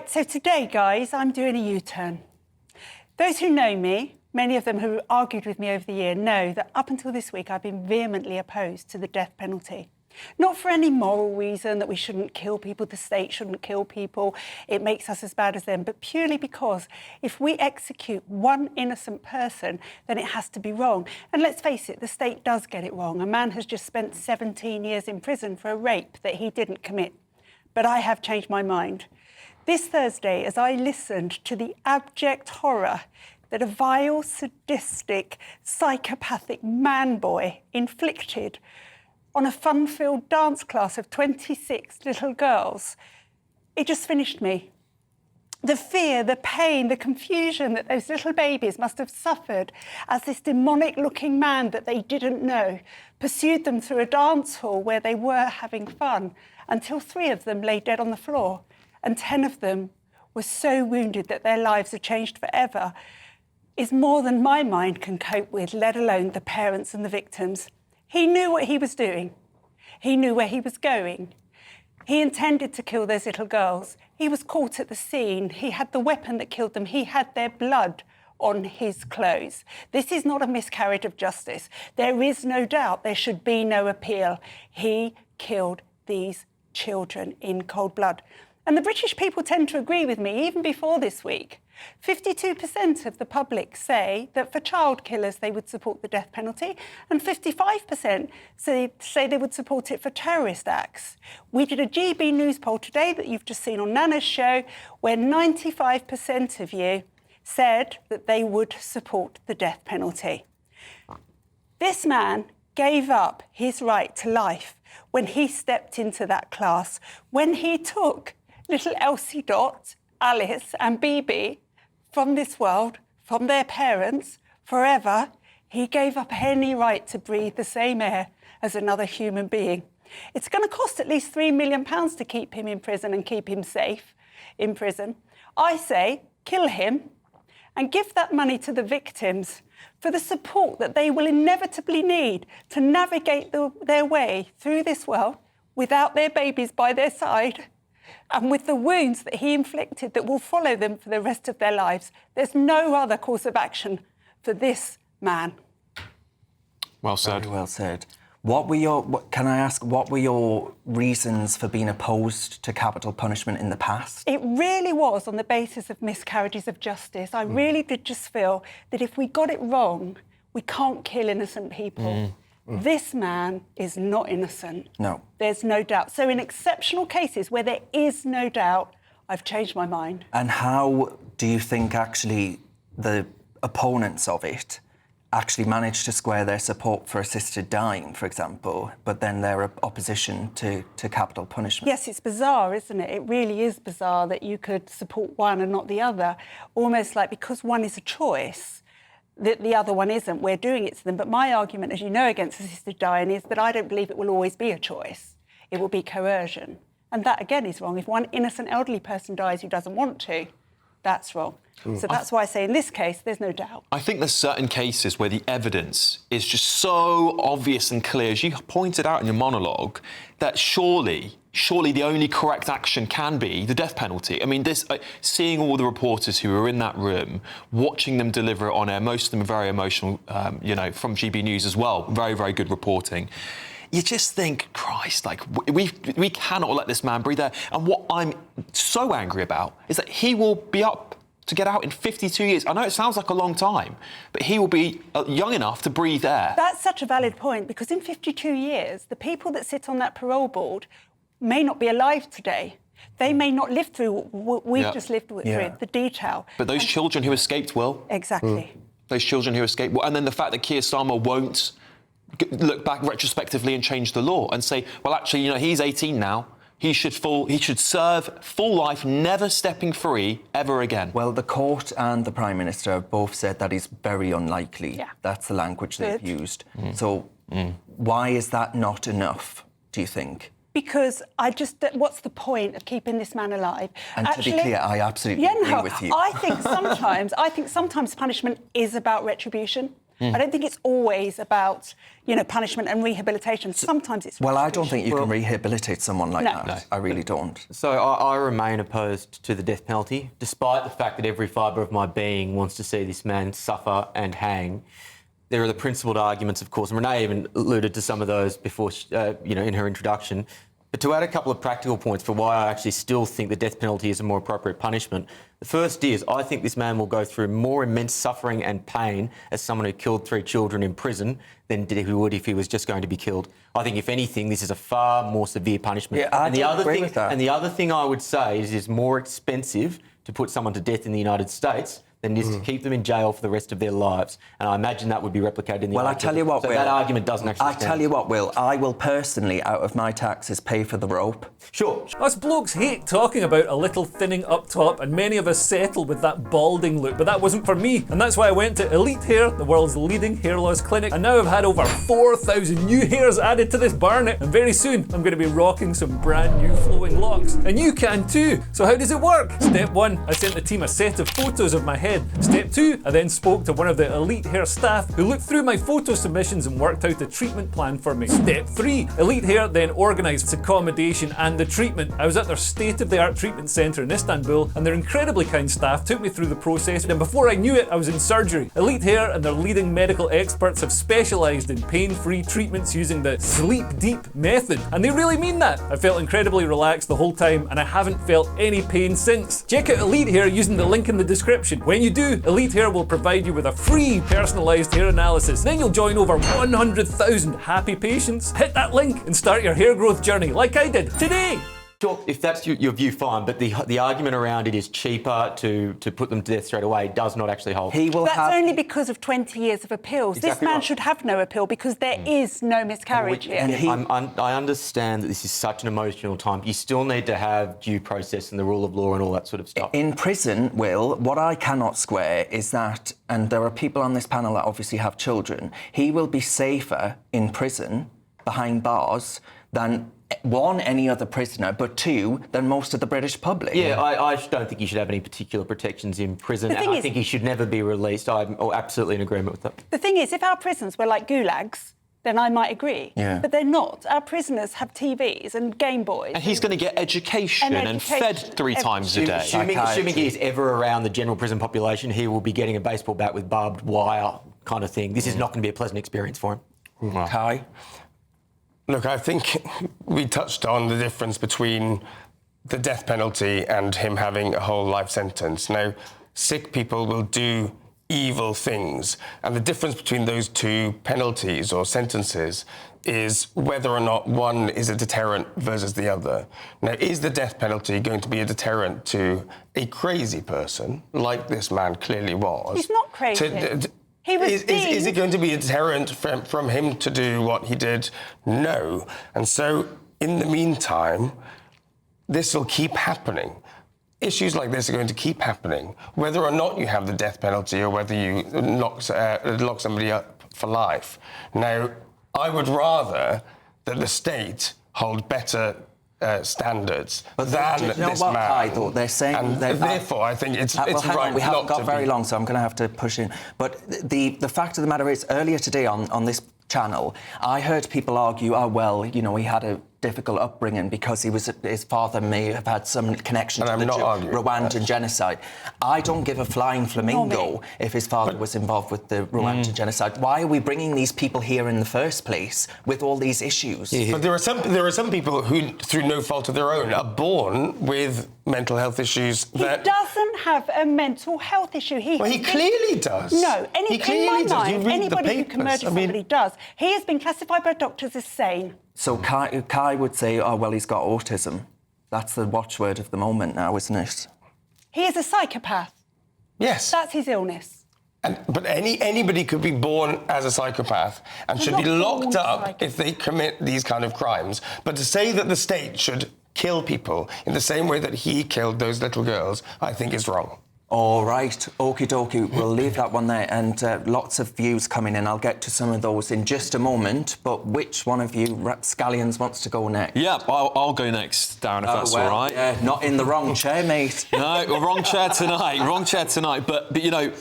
Right, so today, guys, I'm doing a U-turn. Those who know me, many of them who argued with me over the year, know that up until this week I've been vehemently opposed to the death penalty. Not for any moral reason that we shouldn't kill people, the state shouldn't kill people, it makes us as bad as them, but purely because if we execute one innocent person, then it has to be wrong. And let's face it, the state does get it wrong. A man has just spent 17 years in prison for a rape that he didn't commit. But I have changed my mind. This Thursday, as I listened to the abject horror that a vile, sadistic, psychopathic man-boy inflicted on a fun-filled dance class of 26 little girls, it just finished me. The fear, the pain, the confusion that those little babies must have suffered as this demonic-looking man that they didn't know pursued them through a dance hall where they were having fun until 3 of them lay dead on the floor and 10 of them were so wounded that their lives are changed forever, is more than my mind can cope with, let alone the parents and the victims. He knew what he was doing. He knew where he was going. He intended to kill those little girls. He was caught at the scene. He had the weapon that killed them. He had their blood on his clothes. This is not a miscarriage of justice. There is no doubt there should be no appeal. He killed these children in cold blood. And the British people tend to agree with me, even before this week. 52% of the public say that for child killers they would support the death penalty, and 55% say they would support it for terrorist acts. We did a GB News poll today that you've just seen on Nana's show, where 95% of you said that they would support the death penalty. This man gave up his right to life when he stepped into that class, when he took little Elsie Dot, Alice and BB from this world, from their parents, forever. He gave up any right to breathe the same air as another human being. It's going to cost at least £3 million to keep him in prison and keep him safe in prison. I say, kill him and give that money to the victims for the support that they will inevitably need to navigate their way through this world without their babies by their side, and with the wounds that he inflicted that will follow them for the rest of their lives. There's no other course of action for this man. Well said. Very well said. Can I ask, what were your reasons for being opposed to capital punishment in the past? It really was on the basis of miscarriages of justice. I really did just feel that if we got it wrong, we can't kill innocent people. This man is not innocent. No. There's no doubt. So in exceptional cases where there is no doubt, I've changed my mind. And how do you think actually the opponents of it actually managed to square their support for assisted dying, for example, but then their opposition to capital punishment? Yes, it's bizarre, isn't it? It really is bizarre that you could support one and not the other, almost like because one is a choice, that the other one isn't, we're doing it to them. But my argument, as you know, against assisted dying is that I don't believe it will always be a choice. It will be coercion. And that, again, is wrong. If one innocent elderly person dies who doesn't want to, that's wrong. So that's why I say in this case, there's no doubt. I think there's certain cases where the evidence is just so obvious and clear, as you pointed out in your monologue, that surely the only correct action can be the death penalty. I mean, seeing all the reporters who were in that room, watching them deliver it on air, most of them are very emotional, from GB News as well, very, very good reporting. You just think, Christ, like, we cannot let this man breathe there. And what I'm so angry about is that he will be up to get out in 52 years. I know it sounds like a long time, but he will be young enough to breathe air. That's such a valid point, because in 52 years, the people that sit on that parole board may not be alive today. They may not live through what we've just lived through, the detail. But those children who escaped will. Exactly. Those children who escaped will. And then the fact that Keir Starmer won't look back retrospectively and change the law and say, well, actually, he's 18 now. He should serve full life, never stepping free ever again. Well, the court and the Prime Minister have both said that is very unlikely. Yeah. That's the language they've used. So why is that not enough, do you think? Because what's the point of keeping this man alive? And to be clear, I absolutely agree with you. I think sometimes punishment is about retribution. I don't think it's always about, punishment and rehabilitation. Sometimes it's Well, I don't think you can rehabilitate someone like that. No. I really don't. So I remain opposed to the death penalty, despite the fact that every fibre of my being wants to see this man suffer and hang. There are the principled arguments, of course, and Renee even alluded to some of those before, in her introduction. But to add a couple of practical points for why I actually still think the death penalty is a more appropriate punishment, the first is I think this man will go through more immense suffering and pain as someone who killed 3 children in prison than he would if he was just going to be killed. I think, if anything, this is a far more severe punishment. Yeah, I do agree with that. And the other thing I would say is it's more expensive to put someone to death in the United States than it is to keep them in jail for the rest of their lives. And I imagine that would be replicated in the Well, I tell you what, so Will. that argument doesn't actually I stand. tell you what, Will. I will personally, out of my taxes, pay for the rope. Sure. Us blokes hate talking about a little thinning up top, and many of us settle with that balding look, but that wasn't for me, and that's why I went to Elite Hair, the world's leading hair loss clinic, and now I've had over 4,000 new hairs added to this barnet, and very soon I'm going to be rocking some brand new flowing locks, and you can too. So how does it work? Step 1, I sent the team a set of photos of my head. Step 2, I then spoke to one of the Elite Hair staff who looked through my photo submissions and worked out a treatment plan for me. Step 3, Elite Hair then organised accommodation and the treatment. I was at their state-of-the-art treatment centre in Istanbul, and their incredibly kind staff took me through the process, and before I knew it, I was in surgery. Elite Hair and their leading medical experts have specialised in pain-free treatments using the sleep deep method, and they really mean that. I felt incredibly relaxed the whole time, and I haven't felt any pain since. Check out Elite Hair using the link in the description. When you do, Elite Hair will provide you with a free personalised hair analysis. Then you'll join over 100,000 happy patients. Hit that link and start your hair growth journey like I did today. Sure, if that's your view, fine, but the argument around it is cheaper to put them to death straight away does not actually hold. That's only because of 20 years of appeals. Exactly this man right. should have no appeal because there is no miscarriage here. I understand that this is such an emotional time. You still need to have due process and the rule of law and all that sort of stuff. In prison, Will, what I cannot square is that, and there are people on this panel that obviously have children, he will be safer in prison behind bars than one, any other prisoner, but two, than most of the British public. Yeah, I don't think you should have any particular protections in prison. And I think he should never be released. I'm absolutely in agreement with that. The thing is, if our prisons were like gulags, then I might agree. Yeah. But they're not. Our prisoners have TVs and Game Boys. And he's going to get education and fed 3 times a day. Assuming he's ever around the general prison population, he will be getting a baseball bat with barbed wire kind of thing. This is not going to be a pleasant experience for him. Kai? Look, I think we touched on the difference between the death penalty and him having a whole life sentence. Now, sick people will do evil things, and the difference between those two penalties or sentences is whether or not one is a deterrent versus the other. Now, is the death penalty going to be a deterrent to a crazy person, like this man clearly was? He's not crazy. He was is it going to be a deterrent from him to do what he did? No. And so, in the meantime, this will keep happening. Issues like this are going to keep happening, whether or not you have the death penalty or whether you lock somebody up for life. Now, I would rather that the state hold better standards than you know this what, man. Kai, though? They're saying... And therefore, I think it's hang right on, we haven't not got to very be... long, so I'm going to have to push in. But the fact of the matter is, earlier today on this channel, I heard people argue, oh, well, you know, he had a difficult upbringing because his father may have had some connection to the Rwandan genocide. I don't give a flying flamingo if his father was involved with the Rwandan genocide. Why are we bringing these people here in the first place with all these issues? But there are some people who, through no fault of their own, are born with mental health issues that... He doesn't have a mental health issue. He clearly does. No, He clearly does. You read the anybody who can papers. murder somebody does. He has been classified by doctors as sane. So Kai would say, oh, well, he's got autism. That's the watchword of the moment now, isn't it? He is a psychopath. Yes. That's his illness. But anybody could be born as a psychopath and should be locked up if they commit these kind of crimes. But to say that the state should kill people in the same way that he killed those little girls, I think is wrong. All right, okie dokie, we'll leave that one there. And lots of views coming in. I'll get to some of those in just a moment. But which one of you scallions wants to go next? Yeah, I'll go next, Darren, if that's all right. Yeah, not in the wrong chair, mate. No, wrong chair tonight. Wrong chair tonight. But you know,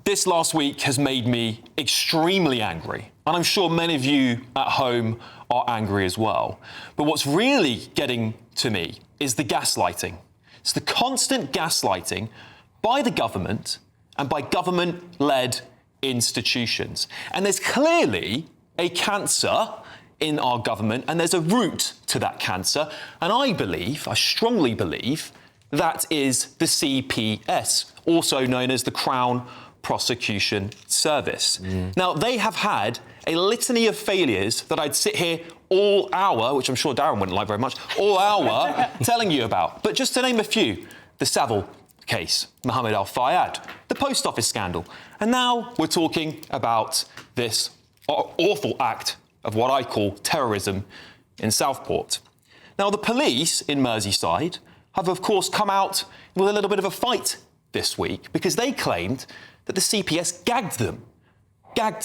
This last week has made me extremely angry, and I'm sure many of you at home are angry as well. But what's really getting to me is the gaslighting. It's the constant gaslighting by the government and by government-led institutions. And there's clearly a cancer in our government, and there's a root to that cancer. And I strongly believe, that is the CPS, also known as the Crown Prosecution Service. Now, they have had a litany of failures that I'd sit here all hour, which I'm sure Darren wouldn't like very much, all hour telling you about. But just to name a few, the Savile case, Mohammed Al-Fayed, the post office scandal. And now we're talking about this awful act of what I call terrorism in Southport. Now, the police in Merseyside have, of course, come out with a little bit of a fight this week because they claimed that the CPS gagged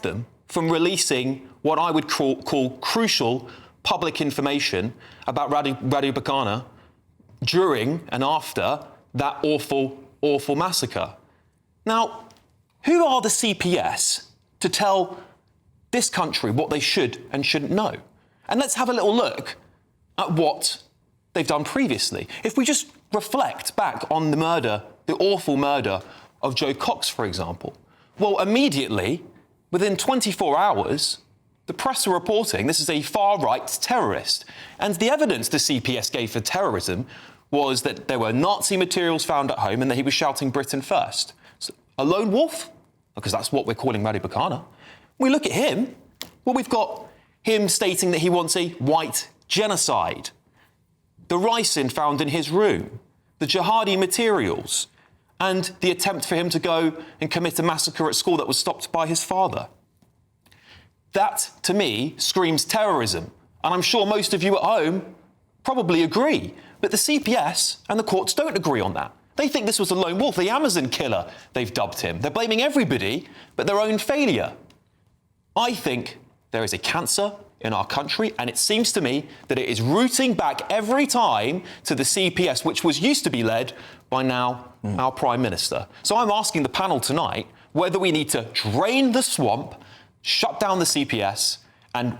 them from releasing what I would call crucial public information about Radu Bakana during and after that awful massacre. Now, who are the CPS to tell this country what they should and shouldn't know? And let's have a little look at what they've done previously. If we just reflect back on the murder, the awful murder of Joe Cox, for example. Well, immediately, within 24 hours, the press are reporting this is a far-right terrorist. And the evidence the CPS gave for terrorism was that there were Nazi materials found at home and that he was shouting Britain first. So, a lone wolf? Because that's what we're calling Radu Bakana. We look at him, well, we've got him stating that he wants a white genocide. The ricin found in his room, the jihadi materials, and the attempt for him to go and commit a massacre at school that was stopped by his father. That, to me, screams terrorism. And I'm sure most of you at home probably agree. But the CPS and the courts don't agree on that. They think this was a lone wolf, the Amazon killer, they've dubbed him. They're blaming everybody but their own failure. I think there is a cancer in our country, and it seems to me that it is rooting back every time to the CPS, which was used to be led by now our Prime Minister. So I'm asking the panel tonight whether we need to drain the swamp, shut down the CPS, and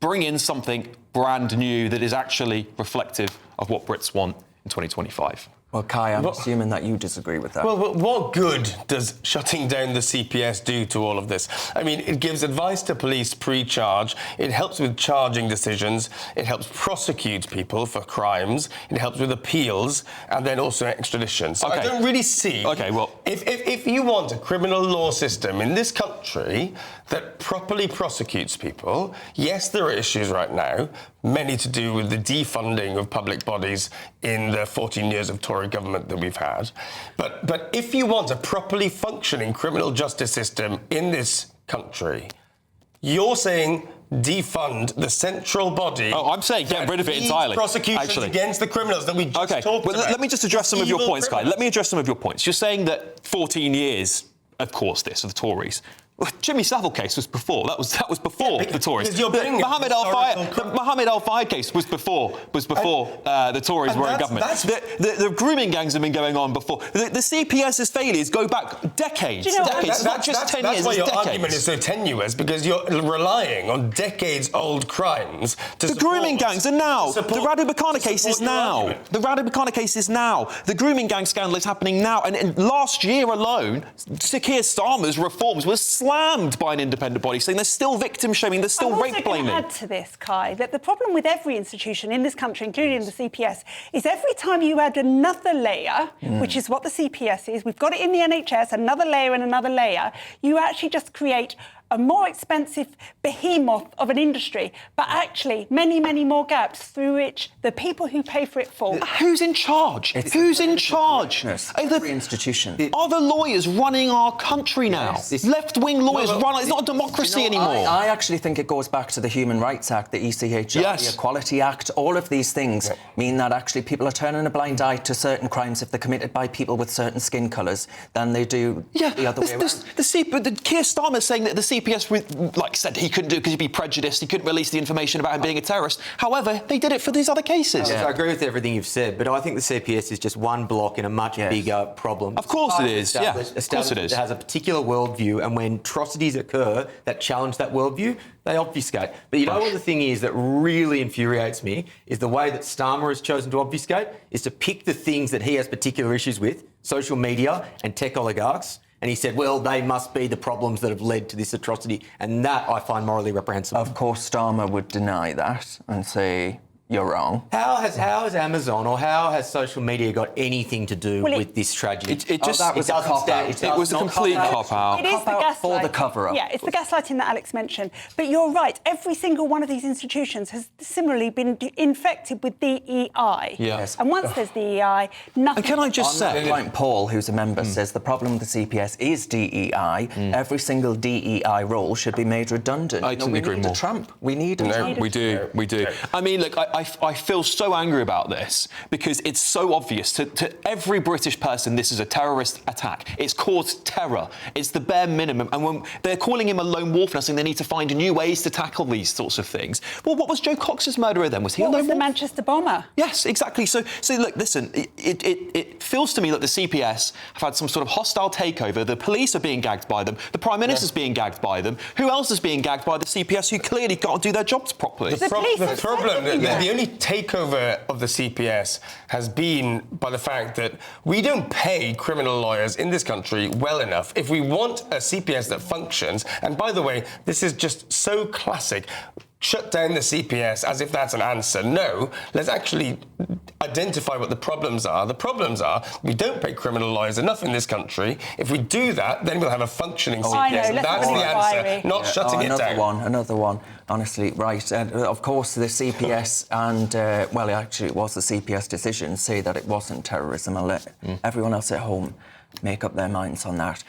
bring in something brand new that is actually reflective of what Brits want in 2025. Well, Kai, I'm assuming that you disagree with that. Well, what good does shutting down the CPS do to all of this? I mean, it gives advice to police pre-charge, it helps with charging decisions, it helps prosecute people for crimes, it helps with appeals, and then also extradition. So I don't really see... OK, well... If you want a criminal law system in this country that properly prosecutes people, yes, there are issues right now, many to do with the defunding of public bodies in the 14 years of Tory government that we've had. But if you want a properly functioning criminal justice system in this country, you're saying defund the central body. Oh, I'm saying get rid of it entirely. Prosecutions against the criminals that we just talked about. Let me just address some of your points, Kai. Let me address some of your points. You're saying that 14 years, of course, this, of the Tories. Jimmy Savile case was before. That was before the Tories. The Mohammed Al-Fayed case was before the Tories were in government. The grooming gangs have been going on before. The CPS's failures go back decades. Decades. It's not just 10 years. That's why your argument is so tenuous, because you're relying on decades-old crimes to the grooming gangs are now. The Radu Bakana case is now. The Radu Bakana case is now. The grooming gang scandal is happening now. And last year alone, Sir Keir Starmer's reforms were slammed by an independent body, saying there's still victim shaming, there's still rape blaming. I'm also going to add to this, Kai, that the problem with every institution in this country, including the CPS, is every time you add another layer, which is what the CPS is, we've got it in the NHS, another layer and another layer, you actually just create a more expensive behemoth of an industry, but actually many, many more gaps through which the people who pay for it fall. Who's in charge? Who's in charge? Every institution. Are the lawyers running our country now? Yes. Left-wing lawyers run. It's not a democracy anymore. I actually think it goes back to the Human Rights Act, the ECHR, the Equality Act. All of these things mean that actually people are turning a blind eye to certain crimes if they're committed by people with certain skin colours than they do the other way around. The Keir Starmer saying that the CPS said he couldn't do it because he'd be prejudiced. He couldn't release the information about him being a terrorist. However, they did it for these other cases. I agree with everything you've said, but I think the CPS is just one block in a much bigger problem. Of course it is. Yeah, of course it is. It has a particular worldview, and when atrocities occur that challenge that worldview, they obfuscate. But you know what the thing is that really infuriates me is the way that Starmer has chosen to obfuscate is to pick the things that he has particular issues with, social media and tech oligarchs. And he said, well, they must be the problems that have led to this atrocity. And that I find morally reprehensible. Of course, Starmer would deny that and say, you're wrong. How has Amazon or how has social media got anything to do with this tragedy? It just that was a cop-out. It was a complete cop-out. It is the gaslighting. For the cover-up. Yeah, it's the gaslighting that Alex mentioned. But you're right, every single one of these institutions has similarly been infected with DEI. Yes. And once there's DEI, nothing... And can I just say... Like Paul, who's a member, says the problem with the CPS is DEI. Every single DEI role should be made redundant. I couldn't agree more. We need a Trump. We do. I mean, look, I feel so angry about this because it's so obvious to every British person this is a terrorist attack. It's caused terror. It's the bare minimum. And when they're calling him a lone wolf now, saying they need to find new ways to tackle these sorts of things. Well, what was Joe Cox's murderer then? Was he a lone wolf? the Manchester bomber? Yes, exactly. So look, listen, it feels to me that the CPS have had some sort of hostile takeover. The police are being gagged by them. The Prime Minister's being gagged by them. Who else is being gagged by the CPS who clearly can't do their jobs properly? The problem, the only takeover of the CPS has been by the fact that we don't pay criminal lawyers in this country well enough. If we want a CPS that functions, and by the way, this is just so classic, shut down the CPS as if that's an answer. No, let's actually identify what the problems are. The problems are we don't pay criminal lawyers enough in this country. If we do that, then we'll have a functioning CPS. I know, That's the answer, not shutting it down. Another one. Honestly, right. Of course, the CPS and, actually, it was the CPS decision say that it wasn't terrorism. I'll let everyone else at home make up their minds on that.